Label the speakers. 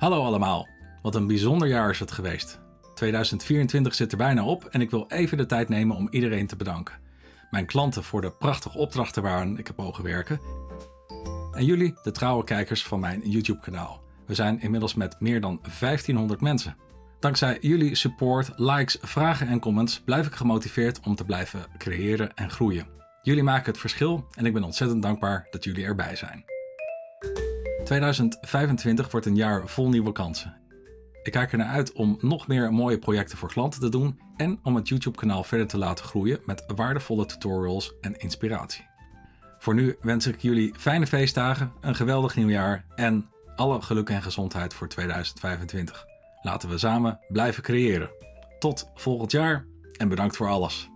Speaker 1: Hallo allemaal, wat een bijzonder jaar is het geweest. 2024 zit er bijna op en ik wil even de tijd nemen om iedereen te bedanken. Mijn klanten voor de prachtige opdrachten waaraan ik heb mogen werken. En jullie, de trouwe kijkers van mijn YouTube-kanaal. We zijn inmiddels met meer dan 1500 mensen. Dankzij jullie support, likes, vragen en comments blijf ik gemotiveerd om te blijven creëren en groeien. Jullie maken het verschil en ik ben ontzettend dankbaar dat jullie erbij zijn. 2025 wordt een jaar vol nieuwe kansen. Ik kijk er naar uit om nog meer mooie projecten voor klanten te doen en om het YouTube-kanaal verder te laten groeien met waardevolle tutorials en inspiratie. Voor nu wens ik jullie fijne feestdagen, een geweldig nieuwjaar en alle geluk en gezondheid voor 2025. Laten we samen blijven creëren. Tot volgend jaar en bedankt voor alles.